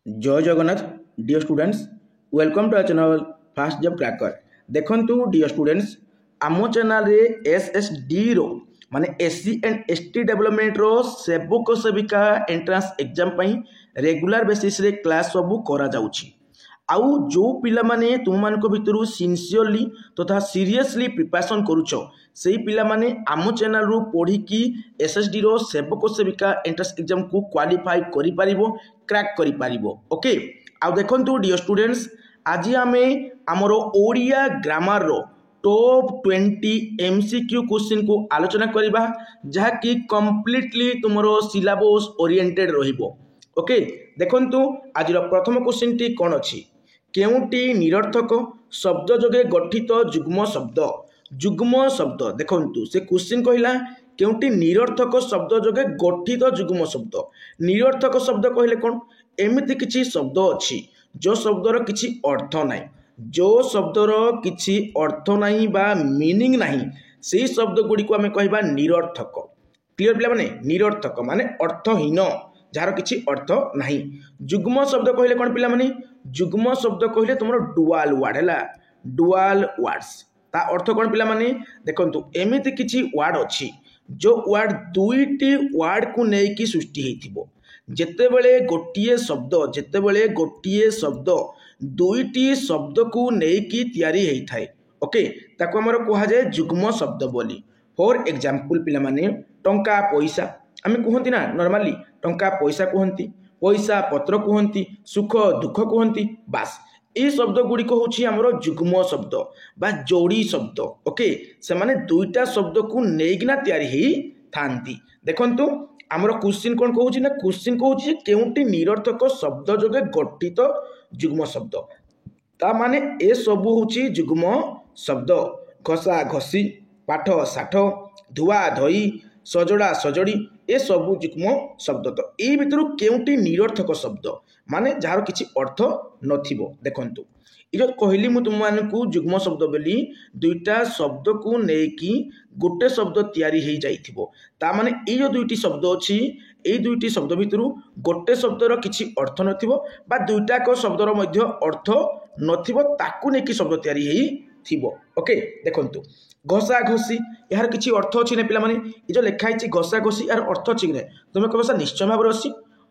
जय Jagannath dear students welcome to our channel fast job cracker. देखंतु dear students आम channel रे एसएसडी रो माने एससी एंड एसटी डेवलपमेंट रो सेवक सेविका एंट्रांस एग्जाम पई रेगुलर बेसिस रे क्लास सबू करा जाउछि। आउ जो पिला माने तुम मानको भितरु सिंसियरली तथा सीरियसली प्रिपरेशन करूछो सेही पिला माने आम चैनल रू पढ़ी की एसएसडी रो सेवक सेविका एंट्रांस एग्जाम को क्वालिफाई करि पारिबो क्रैक करि पारिबो। ओके आउ देखंतु डियर स्टूडेंट्स आज आमे हमरो ओडिया ग्रामर रो टॉप 20 एमसीक्यू क्वेश्चन को आलोचना करिबा जहा कि कंप्लीटली तुमरो सिलेबस ओरिएंटेड रहिबो। ओके देखंतु आज प्रथम क्वेश्चन टी कोन अछि केउटी निरर्थक शब्द जोगे गठित जुग्म शब्द देखंतु से क्वेश्चन कहिला केउटी निरर्थक शब्द जोगे गठित जुग्म शब्द। निरर्थक शब्द कहले कोन एमिति किछि शब्द अछि जो शब्दर किछि अर्थ नाही, जो शब्दर किछि अर्थ नाही बा मीनिंग नाही सेही शब्द गुडी को हमें कहबा निरर्थक। क्लियर पिला माने निरर्थक माने अर्थहीन जार किछि अर्थ नाही। जुग्म शब्द कहले कोन पिला माने जुग्म शब्द कहले तुमरो डुअल वर्ड हैला डुअल वर्ड्स ता अर्थ कोन पिला माने देखंतु एमिति किछि वर्ड अछि जो वर्ड दुईटी वर्ड को नै कि सृष्टि हेतिबो। जेतेबेले गोटिए शब्द दुईटी शब्द को नै कि तयारी हेइथाय ओके ताको हमर कोहा जाय जुग्म शब्द बोली। फॉर एग्जांपल पिला माने टंका पैसा आमे कहंती ना नॉर्मली टंका पैसा कहंती पैसा पत्र कहंती सुख दुख कहंती बास ए शब्द गुडी को होछि हमरो जुग्म शब्द बा जोड़ी शब्द। ओके से माने दुईटा शब्द को नेगिना तयारी हेइ थांती। देखंतु हमरो क्वेश्चन कोन कहउछि ना क्वेश्चन कहउछि केउटी निरर्थक शब्द जोगे गठित जुग्म शब्द ता माने ए सब होछि जुग्म शब्द। घसा घसी पाठ साठ धुआ धई सजड़ा सजड़ी ए सब जुग्म शब्द। तो ए भितर केउटी निरर्थक शब्द माने जार किछि अर्थ नथिबो। देखंतु ए जो कहली मु तुम मानकू जुग्म शब्द बोली दुईटा शब्द को नेकी गोटे शब्द तयारी हेइ जाइथिबो ता माने ए जो दुईटी शब्द अछि ए दुईटी शब्द भितर गोटे शब्दर किछि अर्थ नथिबो बा दुईटा को शब्दर मध्य अर्थ नथिबो ताकू नेकी शब्द तयारी हेइ थिबो। ओके देखंतु घसा घसी यार किछि अर्थ अछि ने पिला माने ए जो लेखा हिछि घसा घसी यार अर्थ अछि ने तुमे कहबसा निश्चय भाबरे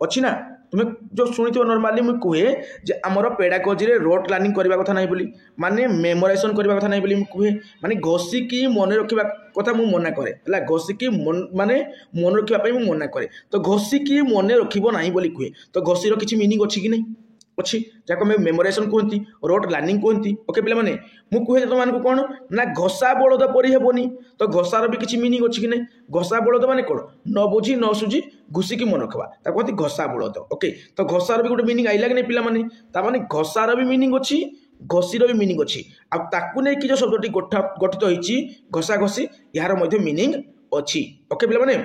अछि ना तुमे जो सुनिथिबो नॉर्मली मु कहे जे हमर पेडागोजी रे रोट लर्निंग करबा कथा नाही बोली माने मेमोराइजेशन करबा कथा नाही बोली मु कहे माने घसी की मन रखिबा कथा मु मना करे हला घसी की माने मन रखिबा पई मु मना करे तो घसी की मन रखिबो नाही बोली कहे तो घसी रो किछि मीनिंग अछि कि नहीं अच्छी जाको मैं मेमोराइजेशन कहती रोट लर्निंग कहती। ओके पिला माने मु कहे तो मानकू कोन ना घसा बळद परि हेबोनी तो घसार भी किछि मीनिंग अछि कि नहीं घसा बळद माने कोन न बुझी न सुझी घुसी की मन रखबा ता कहती घसा बळद। ओके तो घसार भी गोटे मीनिंग आइला कि नहीं पिला माने ता माने घसार भी मीनिंग अछि घसीर भी मीनिंग अछि आ ताकू नै कि जो शब्दटी गठित होइछि घसा घसी यार मध्ये मीनिंग अछि। ओके पिला माने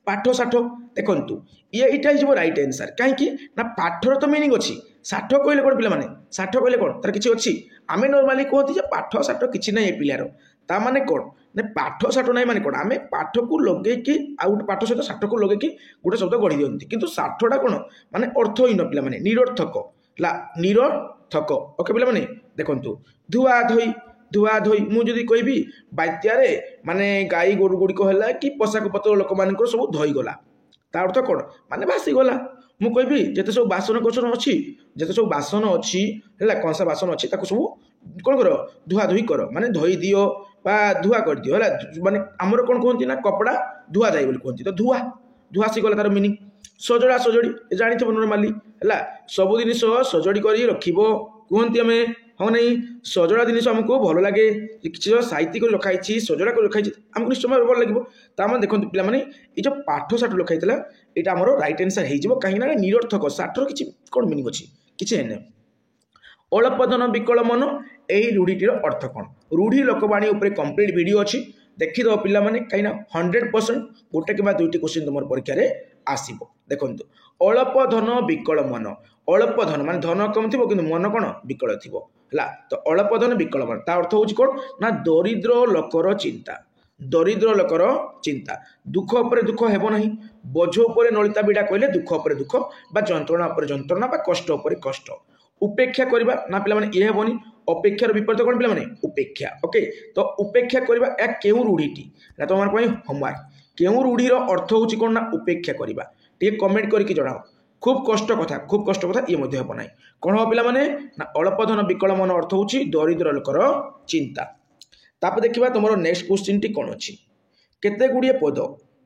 पाठ साठ देखंतु ये इटा हिजबो राइट आंसर काहे कि ना पाठर तो मीनिंग अछि साठ कहले कोन पिला माने साठ कहले कोन तार किछि अछि आमे नॉर्मली कहती जे पाठ साठ किछि नै ए पिलार ता माने कोन ने पाठ साठ नै माने कोन आमे पाठ को लगे कि आ उट पाठ सहित साठ को लगे कि गोटे शब्द गढी दियंती किंतु साठटा कोन माने अर्थहीन पिला माने निरर्थक ला निरर्थक। ओके पिला माने देखंतु धुआ धोई मु जदी कहबी बात्यारे माने गाई गोरु गुडी को हला कि पोशाक पत्र लोक मानकर सब धोई गला ता अर्थ कोन माने भासी गला। मु कहबी जेते सब बासन कोसन अछि जेते सब बासन अछि हला कंसा बासन अछि ताको सब कोन करो धुआ धोई करो माने धोई दियो बा धुआ कर दियो हला माने हमर कोन कहंती ना कपड़ा धुआ जाय बोली कहंती तो धुआ धुआ सी गला तार मीनिंग। सजड़ा सजड़ी जानि थबो नॉर्मली हला सब दिन सजड़ी करी रखिबो कहंती हमें हाँ नहीं सजड़ा जिनिस हमको भल लगे किसी साहित्य को लिखाई सजड़ा को लिखाई आमको निश्चय भाव भल लगे तार देखो पिला माने ये जो पाठ साठ लिखाई यहाँ आम राइट आंसर हो कहीं निरर्थक साठर किसी कौन मीनिंग अच्छी किसी है अल्प धन विकल मन यही रूढ़ीटीर अर्थ कौन रूढ़ी लोकवाणी उपर कंप्लीट वीडियो अच्छी देखीद पिला माने कहीं 100% गोटे कि दुईटी क्वेश्चन तुम परीक्षा रे आसीबो। देखंतु अल्प धन विकल मन अल्प धन माने धन कम थी कि मन कौन विकल थी तो अल्प धन विकल मन ता अर्थ हूँ कौन ना दरिद्र लोकर चिंता दरिद्र लोकर चिंता दुख उपर दुख हेब नहीं बोझ उपर नलिता बिड़ा कहले दुख उपर दुख बा जंत्रणा उपर जंत्रणा बा कष्ट उपर कष्ट उपेक्षा करबा ना पिला माने ये हेबनी अपेक्षार विपरीत कौन पिला माने उपेक्षा ओके तो उपेक्षा करबा या केउ रूढ़ीटी ना तुम पई होमवर्क केउ रूढ़ीर अर्थ होची कोन ना उपेक्षा करबा टे कमेंट करके जणाओ खूब कष्ट कथा ये मध्य हेब नाही कोन हो पिला माने ना अल्प धन विकल मन अर्थ होची दरिद्र लोकर चिंता ताप देखिबा तुमरो नेक्स्ट क्वेश्चन टी कोन अछि केते गुडिये पद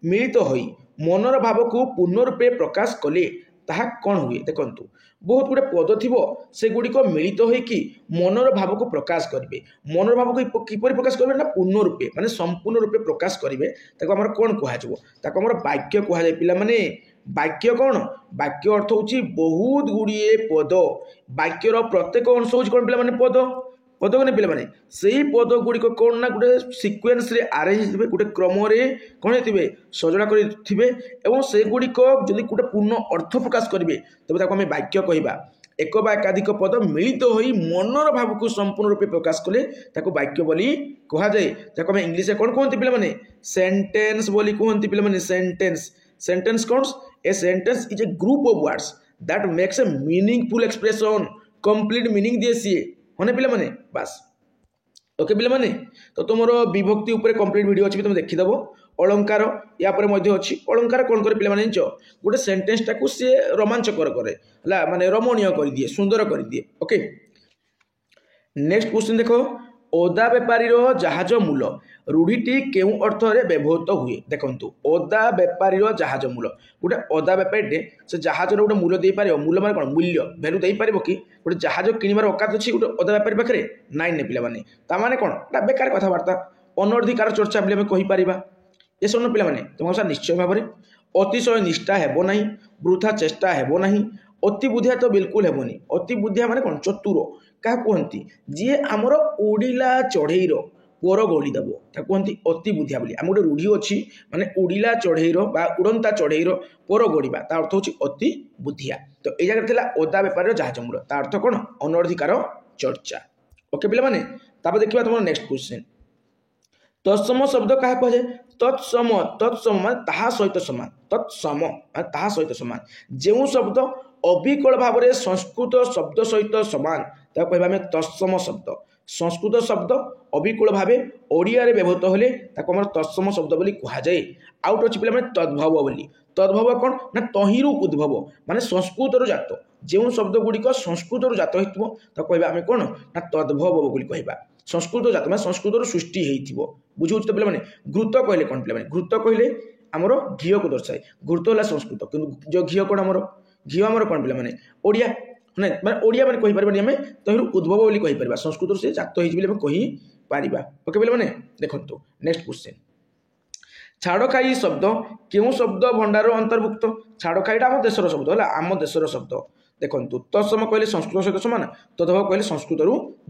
मिलित होई मनर भाव को पूर्ण रूपे प्रकाश कले ताहा कौन हुए देखंतु बहुत गुड़े पद थी से गुड़िक मिलित होइकी मनर भाव को प्रकाश करेंगे मनर भाव को किपर प्रकाश करेंगे ना पूर्ण रूपे माने संपूर्ण रूपे प्रकाश करेंगे ताको हमर कौन कहजो ताको हमर वाक्य कहजाए पिला माने वाक्य कौन वाक्य अर्थ होची बहुत गुड़िए पद वाक्यर प्रत्येक अंश होची कौन पिला माने पद पद को पिला माने सेही पद गुड़िक कौन ना गोटे सिक्वेन्स रे अरेंज थे गोटे क्रम रे कौन थे सजड़ा करेंगे एवं से गुड़िक जदि गोटे पूर्ण अर्थ प्रकाश करेंगे तेज ताको आम वाक्य कहवा एक बा एकाधिक पद मिलित होई मनर भाव को संपूर्ण रूपे प्रकाश कले ताको वाक्य बोली कहा जाए ताको आम इंग्लिश कौन कहते पिला माने सेंटेंस बोली कहते पिला माने सेंटेंस सेंटेंस कौन a sentence is a group of words that makes a meaningful expression complete meaning दिए सी होने पिला माने बस ओके पिला माने तो तुमरो विभक्ति ऊपर कंप्लीट वीडियो अछि तुम देखिदबो अलंकार या पर मध्य अछि अलंकार कोन करे पिला माने जो गोटे सेंटेंस टाकू से रोमांचकर करे हला माने रमणीय कर दिए सुंदर कर दिए ओके नेक्स्ट क्वेश्चन देखो ओदा बेपारीर जहाज मूल रूढ़ीटी केउ अर्थ रे व्यवहृत हुए देखंतु ओदा बेपारीर जहाज मूल गोटे ओदा बेपारी से जहाज गोटे मूल्य दे पारे मूल्य माने कोन मूल्य वैल्यू दे पारे कि गोटे जहाज किनिबार औकात अछि गोटे ओदा बेपारी पाखरे नाइन ने पिला माने ता माने कोन ता बेकार कथावार्ता अनधिकार चर्चा बोली कहि पारिबा ए सब पिला माने तुम निश्चय भाव में अतिशय निष्ठा हेबो नहीं वृथा चेष्टा हेबो नहीं अति बुद्धिया तो बिल्कुल हेबनी अति बुद्धिया माने कोन चतुर क्या कहती जी आमर उड़ीला चढ़ईर पर गली देव क्या कहती अति बुद्धिया बोली आम गोटे रूढ़ी अच्छी माने उड़ीला चढ़ईर बा उड़ंता चढ़ईर पर गड़वा ता अर्थ हूँ अति बुद्धिया तो ये जगह था ओदा बेपार जहाज मूल ता अर्थ कौन अनधिकार चर्चा ओके पिला माने तापर देखिबा तुम नेक्स्ट क्वेश्चन तत्सम शब्द क्या कहुए तत्सम तत्सम मान ताहा सहित समान तत्सम मान ताहा सहित समान जो शब्द अविकल भाव में संस्कृत शब्द सहित समान ताको कहबा में तत्सम शब्द संस्कृत शब्द अविकल भाव ओडिया रे व्यवहृत होले ताको हमर तत्सम शब्द बोली कहा जाए आउट अछि पिला माने तद्भव बोली तद्भव कौन ना तहिरु उद्भव माने संस्कृत रु जात जो शब्द गुड़िक संस्कृत रु जात होइतबो ताको कहबा आमे कोन ना तद्भव बोली कहबा संस्कृत जात माने संस्कृत रु सृष्टि हेइथिबो बुझौछ तो पिला माने घृत कहले कोन पिला माने घृत कहले हमर घियो को दर्शाए घृत होला संस्कृत किंतु जो घियो कोन हमर घियो हमर कोन पिला माने ओडिया नहीं माने ओडिया माने कहि परबनी हमें तहिरु उद्भव बोली कहि परबा संस्कृत से जात होइछ बोली हम कहि पारिबा ओके पिला माने देखंतु नेक्स्ट क्वेश्चन छाड़खाई शब्द क्यों शब्द भंडार अंतर्भुक्त छाड़खाईटा आम देशर शब्द है आम देशर शब्द देखो तत्सम कहले संस्कृत सहित समान तद्भव कहले संस्कृत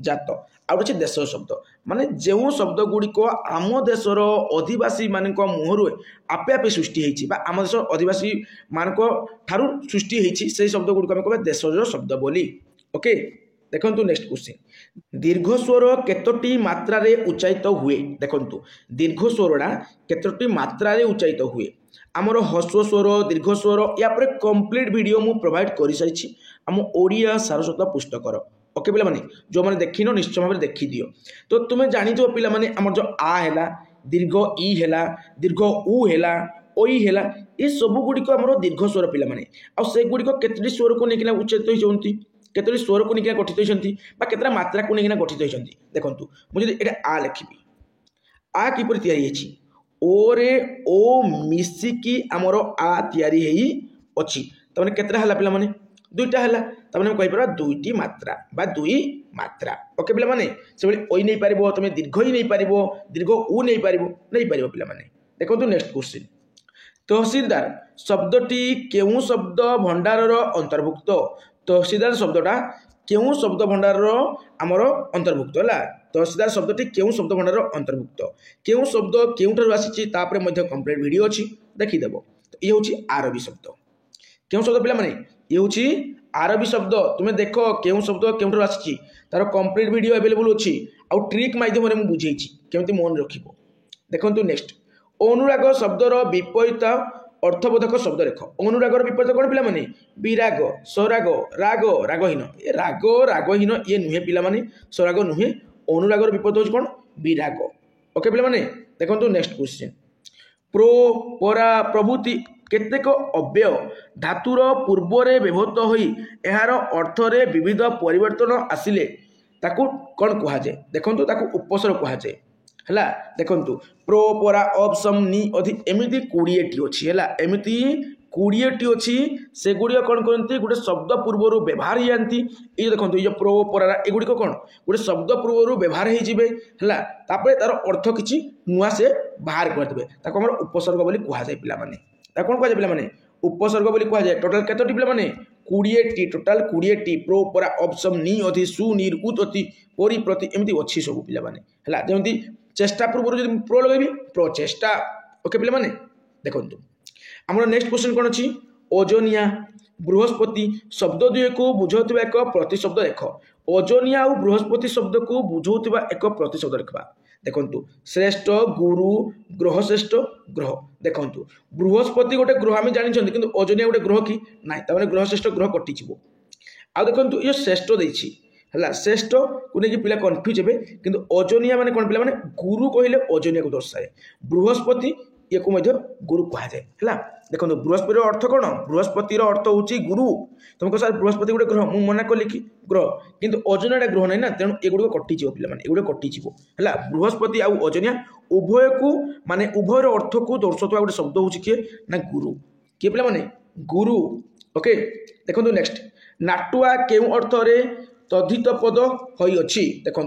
जात आउट अच्छे देश शब्द माने जो शब्द गुड़िक आम देशर अधिवासी मान मुहर आपे आपे सृष्टि होती आम देश अधिवासी मान ठारू सृष्टि होती से शब्द गुड़िक आम कह देशर शब्द बोली ओके देखो नेक्स्ट क्वेश्चन दीर्घ स्वर केतोटी मात्रा रे उच्चारित हुए देखो दीर्घ स्वरटा केतोटी मात्रा रे उच्चारित हुए आमर ह्रस्व स्वर दीर्घ स्वर या पर कंप्लीट वीडियो मु प्रोवाइड कर सारी आम ओडिया सारस्वत पुस्तकर ओके पिला माने जो मैंने देखी न निश्चय भाव देखी दियो तो तुम्हें जानी पिला माने आमर जो आ है दीर्घ ई है दीर्घ उ है ओई है ये सब गुड़िक आमर दीर्घ स्वर पिला माने आ से गुड़िक केतोटी स्वर को लेकिन उच्चारित होती केतोटी स्वर को लेकिन गठित होती केतटा मात्रा को लेकिन गठित होती देखो मुझे ये आ लिखी आ किपर तैयारी ओ रे ओ मिसिकी आमर आ तैयारी हेई अछि तमने केतरा हला पिला माने दुईटा हला तमने कहि परबा दुईटी मात्रा बा दुई मात्रा ओके पिला माने से बली ओई नै पारिबो तमे दीर्घ ही नै पारिबो दीर्घ उ नै पारिबो पिला माने देखो नेक्स्ट क्वेश्चन तहसीलदार शब्दटी केउ शब्द भंडारर अंतर्भुक्त तहसीलदार शब्दटा केउ शब्द भंडारर आमर अंतर्भुक्त है तहसीलदार शब्दटी केउ शब्द भंडार अंतर्भुक्त केउ शब्द केउठार आसी कंप्लीट वीडियो अच्छी देखीदेव तो ये हूँ आरबी शब्द केउ शब्द पिला माने ये हूँ आरबी शब्द तुम्हें देख केउ शब्द केउठार आसी तार कंप्लीट वीडियो अवेलेबल अच्छी आउ ट्रिक माध्यम बुझे केमती मन रखिबो देखो नेक्स्ट अनुराग शब्दर विपरीत अर्थबोधक शब्द रेख अनुरागर विपरीत कौन पिला माने विराग स्वराग राग रागहीन ए राग रागहीन ये नुहे पिला माने स्वराग नुहे अनुरागर विपरीत हो कौन विराग ओके पिला माने देखो नेक्स्ट क्वेश्चन प्रो परा प्रभृति केतेक अव्यय धातुर पूर्वरे व्यवहृत होई एहार अर्थरे विविध परिवर्तन आसिले ताकू कौन कहा जाए देखो ताकू उपसर्ग कहा जाए है देखु प्रो परा अब सम नि अधि एमती 20टी अच्छी है एमती 20टी अच्छी से गुड़िक कौन करती गोटे शब्द पूर्वर व्यवहार ही आती ये देखो ये प्रो परा एगुड़िक कौन गोटे शब्द पूर्वर व्यवहार होपर तार अर्थ किसी नुआ से बाहर करते उपसर्ग बोली कहुए पे कौन कहुए पे उपसर्ग बोली कहुए टोटाल केतोटी पे 20टी टोटाल 20टी प्रो परा अब सम नि अधि सु निर उत अति परि प्रति एमती अच्छी सब पे जमी चेष्टा पूर्व जो प्रो लगे प्रचेष्टा ओके पे मैंने देखो आम नेक्स्ट क्वेश्चन कौन अच्छी ओजोनिया बृहस्पति शब्द दुई को बुझाऊा एक प्रतिशब्द रेख ओजोनिया और बृहस्पति शब्द को बुझाऊा एक प्रतिशब्द रेखा देखु श्रेष्ठ गुरु ग्रह श्रेष्ठ ग्रह देखु बृहस्पति गोटे ग्रह आम जानी कि ओजोनिया गोटे ग्रह कि ना तमें ग्रह श्रेष्ठ ग्रह कटिज आ देखो ये श्रेष्ठ देती है श्रेष्ठ को लेकिन पिला कन्फ्यूज हे कि ओजोनिया माने कौन पिला माने गुरु कहले ओजोनिया को दर्शाए बृहस्पति ये को गुरु कह जाए है देखो बृहस्पति अर्थ कौन बृहस्पति अर्थ हूँ गुरु तुमको सर बृहस्पति गोटे ग्रह मुझे मना कली कि ग्रह किंतु ओजोनिया ग्रह ना तेणु एगुड़ कटिज पे एगुड़ कटिज है बृहस्पति आउ ओजोनिया उभय को माने उभयर अर्थ को दर्शाता गोटे शब्द हूँ किए ना गुरु किए पे माने गुरु ओके देखो नेक्स्ट नाटुआ केउ अर्थ तद्धित पद होइछि देखु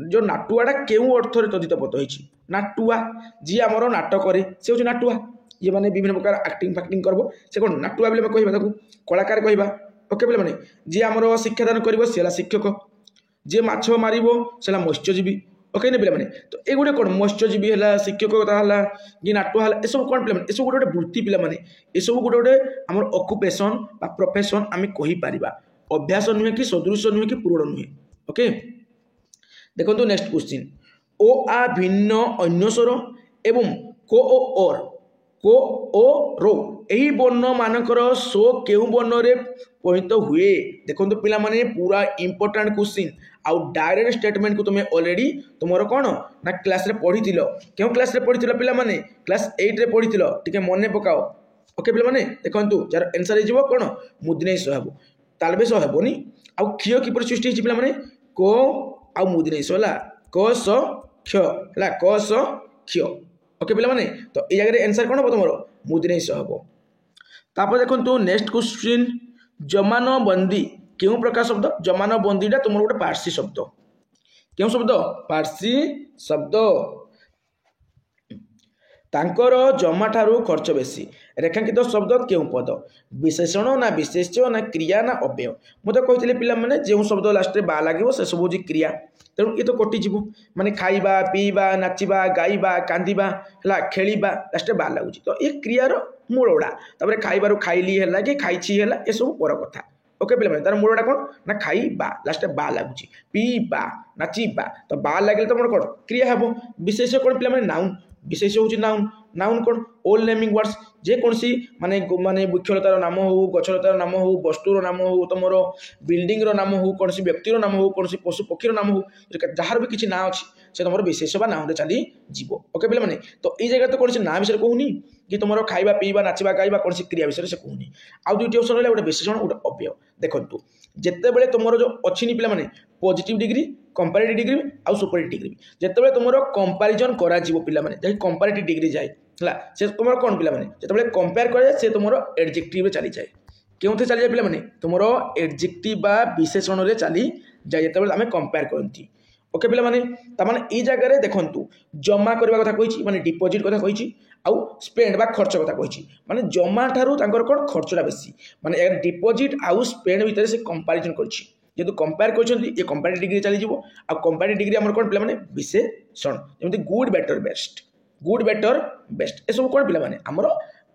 जो नाटुआटा केउ अर्थ तद्धित पद होइछि नाटुआ जी आमर नाटक करे से हूँ नाटुआ ये मैंने विभिन्न प्रकार एक्टिंग फैक्टिंग करब से कौन नाटुआ बोले कहवा कलाकार कहवा ओके बोले मैंने जी आमर शिक्षादान कर सी शिक्षक जी माछ मार से मत्स्यजीवी ओके ना पे तो ये गोटे कौन मत्स्यजीवी है शिक्षकता है कि नाटुआ है सब कौन पे सब गोटे गोटे वृत्ति पे ये सब गोटे गोटे आम अक्युपेशन प्रोफेशन आम कहीपर अभ्यास नुहे कि सदृश नुहे कि पूर्ण नुहे ओके देखो नेक्स्ट क्वेश्चन ओ आ भिन्न अन्य स्वर एवं को ओ रो यही वर्ण मानकर सो केउ वर्ण रे परिणत हुए देखो पिला माने पूरा इंपोर्टेंट क्वेश्चन आउ डायरेक्ट स्टेटमेंट को तुम ऑलरेडी तुम कौन ना क्लास रे पढ़ी क्यों क्लास रे पढ़ी पिला माने क्लास 8 रे पढ़ी टिके मन पकाओ ओके पिला माने देखो यार आंसर हो कौन मुदिने सहब तालबे सह हेबनी आउ क्षय किपर सृष्टि होछि पिला माने को आउ मुदिने सला क स क्ष हला क स क्ष ओके पिला माने तो ए जगह आंसर कोन हो तमरो मुदिने सह हेबो तापर देखंतु नेक्स्ट क्वेश्चन जमानबंदी केउ प्रकार शब्द जमानबंदीटा तुमर गोटे पारसी शब्द केउ शब्द पारसी शब्द तांकर जमा ठारू खर्च बेसी रेखांकित शब्द केउ पद विशेषण ना विशेष्य ना क्रिया ना अव्यय मुझे कहते पिला माने जो शब्द लास्ट बा लगे से सब हूँ क्रिया तेणु ये तो कटिज माने खाइबा पीवा नाचिबा गाइबा कांदिबा है खेलिबा लास्ट बा लगुच तो ये क्रियार मूल गुड़ा तापर खाइबार खाइली है कि खाइछि है ये सब पर कथा ओके पिला तार मूलटा कौन ना खाइबा लास्ट बा लगुच पीबा नाचिबा तो बा लगे तो मोर कौन क्रिया हे विशेष कौन पिला माने नाउन विशेष हूँ नाउन नाउन कौन ऑल नेमिंग वर्ड्स जेकोसी माने माने वृक्षलतार नाम हो गछलतार नाम हो वस्तुर नाम हो तुम बिल्डिंग नाम हो कौन व्यक्तिर नाम हो कौन पशु पक्षीर नाम हो जार भी किसी ना अच्छी से तुम विशेष बा नाउन चली जीव ओके पे मैंने तो ये जगह तो कौन ना विषय कहूनी कि तुम खाइबा पीवा नाचिबा गाइबा कौन क्रिया विषय से कहूनी आउ दुईटी ऑप्शन रहा गोटे विशेषण गोटे अव्यय देखो जिते बड़े तुम जो अच्छी पे मैंने पॉजिटिव डिग्री कंपैरेटिव डिग्री आउ सुपरलेटिव डिग्री जिते तुम कंपैरिजन करा पे मैंने कंपैरेटिव डिग्री जाए है से तुम कौन पे मैंने जिते कंपेयर करे से तुम एडजेक्टिव चली जाए क्यों चली जाए पे तुम एडजेक्टिव विशेषण चली जाए जिते आम कंपेयर करती ओके पे मैंने ये जगह देखु जमा करने कथा कही माने डिपोजिट कथा कही आउ स्पेंड बा खर्च कथा कही माने जमा ठारू कौन खर्चटा बेसी माने डिपोजिट आउ स्पेंड भितर से कंपैरिजन करछि जेहेतु कंपेयर कर कंपेरेटिव डिग्री चली जाव आ कंपेरेटिव डिग्री आम कौन पे विशेषण जमी गुड बेटर बेस्ट ये सब कौन पे आमर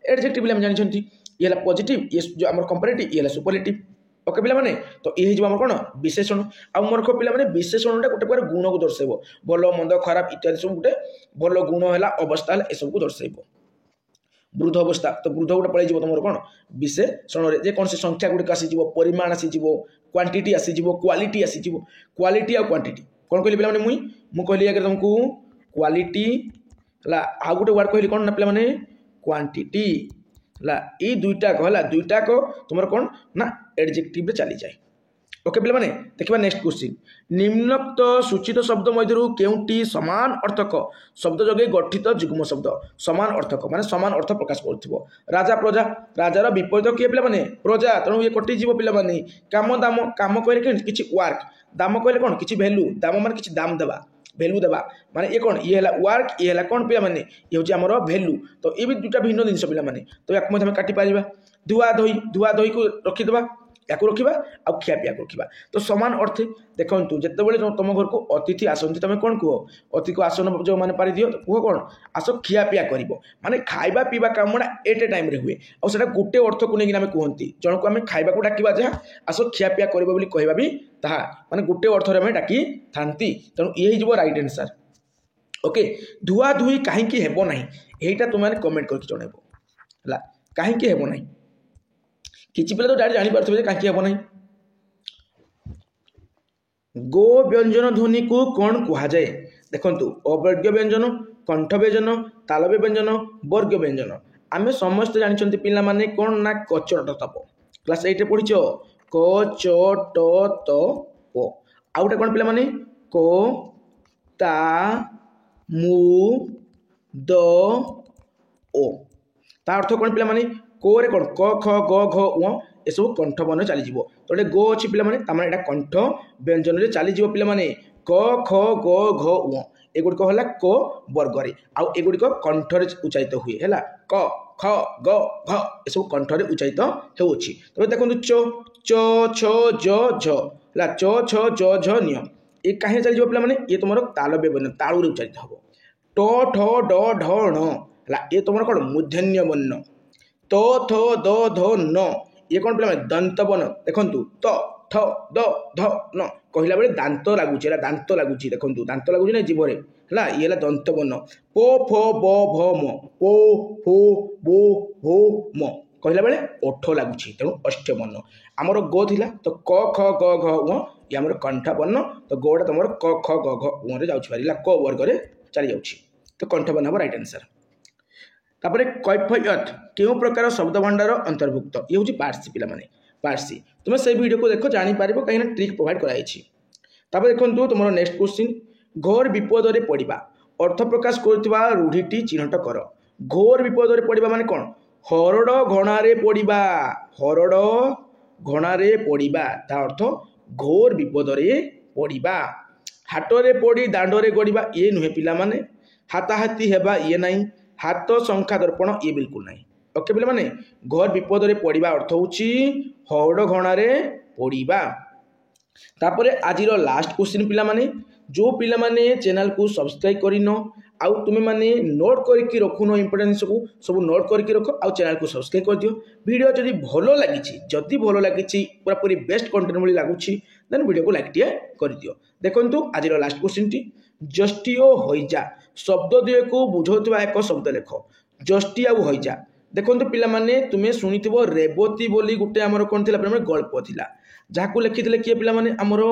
एडजेक्टिव पे जानते ये पॉजिटिव ये जो आम कंपेरेटिव ये सुपरलेटिव ओके पिला माने तो ये हो कौन विशेषण आ मूर्ख पिला माने विशेषणटा गोटे प्रकार गुण को दर्शाइब भल मंद खराब इत्यादि सब गोटे भल गुण है अवस्था है सब को दर्शाइब वृद्ध अवस्था तो वृद्ध गोटे पलैज तुम कौन विशेषण जे कौन संख्या गुड़िक आसीज परिमाण आसीज क्वांटिटी आसीज क्वालिटी आसीज क्वालिटी आ क्वांटिटी कौन कहली पे मुझे कहली आगे तुमको क्वालिटी है आउ गोटे वर्ड कहली कौन ना पे क्वांटिटी है दुईटाक तुम कौन ना एडजेक्टिव चली जाए ओके पे देखा नेक्स्ट क्वेश्चन निम्नोक्त सूचित शब्द मध्य केउटी समान अर्थक शब्द जगे गठित जुग्म शब्द समान अर्थक माने समान अर्थ प्रकाश कर राजा प्रजा राजार विपरीत किए पे प्रजा तेणु ये कटिज पे काम दाम काम कहले कि वर्क दाम कहले कौन कि भैल्यू दाम मान कि दाम देवा भैल्यू देवा माने ये कौन ये है वर्क ये है कौन पे ये हूँ आम भैल्यू तो ये भी दुटा भिन्न जिन पे तो या काटिपर धुआ धोई को रखीदे या रखा आ खियापिया को रखा तो समान अर्थे देखो जिते तुम घर को अतिथि आसती तुम कौन कह अति को आसन जो मैंने पारि दियो तो कह कौन आस खियापिया कर माने खाइबा पीवा कामटा एट ए टाइम हुए आसा गोटे अर्थ को लेकिन आम कहती जन को आम खाइबा को डाक जहाँ आस खियापिया कर कहवा भी ताहा माने गोटे अर्थ आम डाकी था तेणु ये हो राइट आंसर ओके धुआ धुई कहीं हेब ना यहीटा तुम कमेंट करके जनइब है कहीं हेब ना किसी पे तो डायरेक्ट जानीपारे कहीं हेब ना गो व्यंजन ध्वनि को कौन कहुए देखु अवर्ग्य व्यंजन कंठ व्यंजन तालव्य व्यंजन वर्ग व्यंजन आम समस्त जानते पिला माने कौन ना कचट तप क्लास 8 पढ़ीच क च ट त प आउटा कौन पिला माने को ता मु द ओ ता अर्थ कौन पिला माने को रे कौन क ख ग घ उ ये सब कंठ वर्ण चलीज तो ये गो अच्छी पे कंठ व्यंजन में चलीज पे क ख ग घ उ एगुड़िक है को वर्ग आगुड़िक कंठर उच्चारित हुए है क ख ग घ ये सब कंठर उच्चारित होउछि तो देखो चो च छ ज झ है च छ ज झ निय ये कहीं चलीज पे ये तुम तालव्य व्यंजन तालू उच्चारित हम ट ठ ड ढ ण है ये तुम कौन मूर्धन्य वर्ण तो थो दो धो न ये कौन पे दंत बन देखु त थ द ध न कहला बेले दांत लगुच दांत लगुच देखो दांत लगुच ना जीवन है ये दंत बन पो फो ब भ म पो फो बो भो म कहला बेले ओठ लगुच तेणु अष्ट वर्ण आमर गो थिला तो क ख ग घ उ ये आमर कंठ वर्ण तो गोटा तुम क ख ग घ उ जाऊँगी क वर्ग चली जाऊँगी तो कंठ वर्ण हम राइट आंसर तापर कैफियत क्यों प्रकार शब्द भंडार अंतर्भुक्त ये हूँ पार्सी पे पार्सी तुम से वीडियो को देख जापर कहीं ट्रिक प्रोवाइड कराई देखो तुम नेक्स्ट क्वेश्चन घोर विपद में पड़ा अर्थ प्रकाश करुवा रूढ़ीटी चिन्हट कर घोर विपद में पड़ा माने कौन हरड़ घणारे पड़ा हरड़ घणारे पड़ा ता अर्थ घोर विपद में पड़ा हाटरे पड़ी दांडरे गड़ा ये नुहे पिला माने हाथाहाती हेबा ये नहीं हाथ संख्या दर्पण ये बिल्कुल नहीं ओके पे माने घर विपद में पड़ा अर्थ हूँ हरड़ घणारे पड़ा तापर आज लास्ट क्वेश्चन पिला माने जो पिला माने चैनल को सब्सक्राइब करन आउ तुम माने नोट करके रखुन इंपोर्टेंस को सब नोट करके रख आउ चैनल को सब्सक्राइब कर दियो वीडियो जदि भलो लगी जदि भलो लगी पूरा पूरी बेस्ट कंटेंट भली लगुच देन वीडियो को लाइक टिए कर दियो देखंतु आज लास्ट क्वेश्चन टी जस्टिओ होइजा शब्द दुए को बुझौथिबा एक शब्द लेख जस्टी आउ होइजा देखंतु पिला माने तुमे सुनिथिबो रेवती बोली गुटे हमर कोन थिला प्रेम गल्प थिला जाकू लिखिथिले किए पिला माने हमर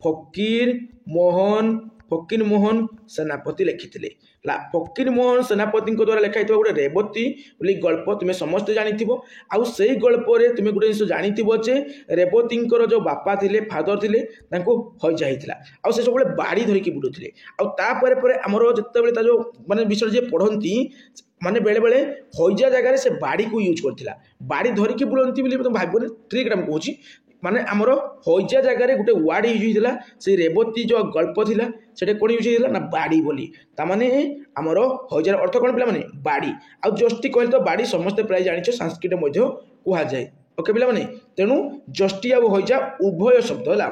फकीर मोहन सेनापति लिखिथिले ला फकीर मोहन सेनापति द्वारा लिखाई गोटे रेवती बोली गल्प तुम्हें समस्त जानिथिबो आउ सेही गल्प रे तुमे गोटे जिनिस जानिथिबो जे रेवती जो बापा थिले फादर थिले तांको हइजा हिथिला आउ से सब बाड़ी धरिकी बुलुथिले आउ तापर परे हमर जत्ते ता जो माने विषय जे पढंती माने बेले बेले हइजा जगह से बाड़ी को यूज करथिला बाड़ी धरिकी बुलंती बोली तुम भाबो ट्रिक हम कहूची माने आमर हइजा जगह गोटे वार्ड यूज होता से रेवती जो गल्प थिला सेटे कौन यूज होता ना बाड़ी बोली तामाने आमर हइजार अर्थ कौन पिला माने बाड़ी आ जस्टी कहले तो बाड़ी समस्त प्राय जानिछ संस्कृत मध्ये कुहा जाय ओके पिला माने तेनु जस्टी आ हइजा उभय शब्द हला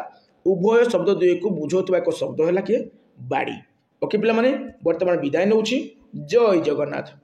उभय शब्द दुई को बुझौतबा एक शब्द हला के बाड़ी ओके पिला माने वर्तमान विदाय नउची जय जगन्नाथ।